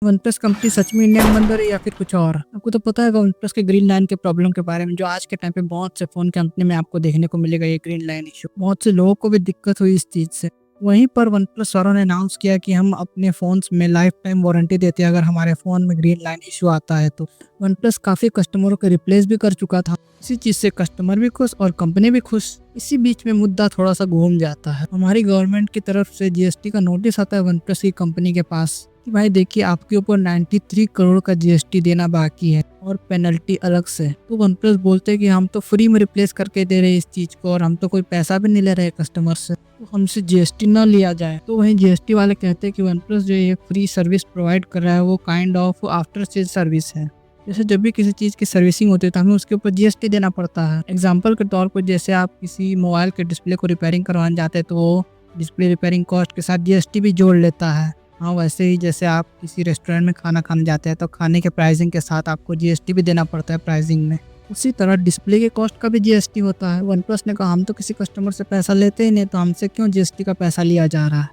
One plus company सच में Indian बन रही है या फिर कुछ और? आपको तो पता है वन प्लस के ग्रीन लाइन के प्रॉब्लम के बारे में, जो आज के टाइम पे बहुत से फ़ोन कंपनी में आपको देखने को मिलेगा ये ग्रीन लाइन इशू। बहुत से लोगों को भी दिक्कत हुई इस चीज़ से। वहीं पर वन प्लस वालों ने अनाउंस किया कि हम अपने फ़ोन्स में लाइफ टाइम वारंटी देते हैं अगर हमारे फ़ोन में ग्रीन लाइन इशू आता है तो। वन प्लस काफ़ी कस्टमरों को रिप्लेस भी कर चुका था। इसी चीज़ से कस्टमर भी खुश और कंपनी भी खुश। इसी बीच में मुद्दा थोड़ा सा घूम जाता है। हमारी गवर्नमेंट की तरफ से जीएसटी का नोटिस आता है वन प्लस की कंपनी के पास कि भाई देखिए आपके ऊपर 93 करोड़ का जीएसटी देना बाकी है और पेनल्टी अलग से। तो वन प्लस बोलते हैं कि हम तो फ्री में रिप्लेस करके दे रहे हैं इस चीज़ को और हम तो कोई पैसा भी नहीं ले रहे कस्टमर से, तो हमसे जीएसटी ना लिया जाए। तो वहीं जीएसटी वाले कहते हैं कि वन प्लस जो ये फ्री सर्विस प्रोवाइड कर रहा है वो kind of after sale service है। जैसे जब भी किसी चीज़ की सर्विसिंग होती है तो हमें उसके ऊपर जीएसटी देना पड़ता है। एग्जाम्पल के तौर पर जैसे आप किसी मोबाइल के डिस्प्ले को रिपेयरिंग करवाने जाते हैं तो वो डिस्प्ले रिपेयरिंग कॉस्ट के साथ जीएसटी भी जोड़ लेता है। हाँ, वैसे ही जैसे आप किसी रेस्टोरेंट में खाना खाने जाते हैं तो खाने के प्राइसिंग के साथ आपको जीएसटी भी देना पड़ता है प्राइसिंग में। उसी तरह डिस्प्ले के कॉस्ट का भी जीएसटी होता है। वन प्लस ने कहा हम तो किसी कस्टमर से पैसा लेते ही नहीं, तो हमसे क्यों जीएसटी का पैसा लिया जा रहा है।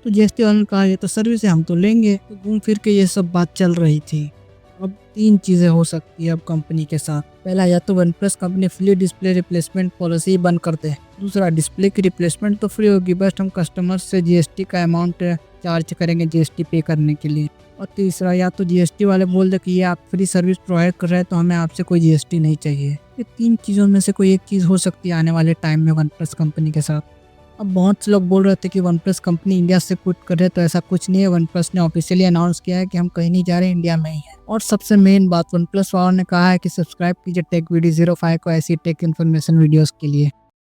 तो जीएसटी वालों ने कहा ये तो सर्विस है, हम तो लेंगे। तो घूम फिर के ये सब बात चल रही थी। अब 3 चीज़ें हो सकती है अब कंपनी के साथ। पहला, या तो one plus company free display replacement policy बंद कर दे। दूसरा, डिस्प्ले की रिप्लेसमेंट तो फ्री होगी, बस हम कस्टमर से जीएसटी का अमाउंट चार्ज करेंगे जीएसटी पे करने के लिए। और तीसरा, या तो जीएसटी वाले बोल दे कि ये आप फ्री सर्विस प्रोवाइड कर रहे हैं तो हमें आपसे कोई जीएसटी नहीं चाहिए। ये 3 चीज़ों में से कोई एक चीज़ हो सकती है आने वाले टाइम में वन प्लस कंपनी के साथ। अब बहुत से लोग बोल रहे थे कि वन प्लस कंपनी इंडिया से क्विट कर रहे, तो ऐसा कुछ नहीं है। वन प्लस ने ऑफिशियली अनाउंस किया है कि हम कहीं नहीं जा रहे, इंडिया में ही है। और सबसे मेन बात, वन प्लस वालों ने कहा है कि सब्सक्राइब कीजिए टेक वीडियो 05 को ऐसी टेक इन्फॉर्मेशन वीडियोस के लिए।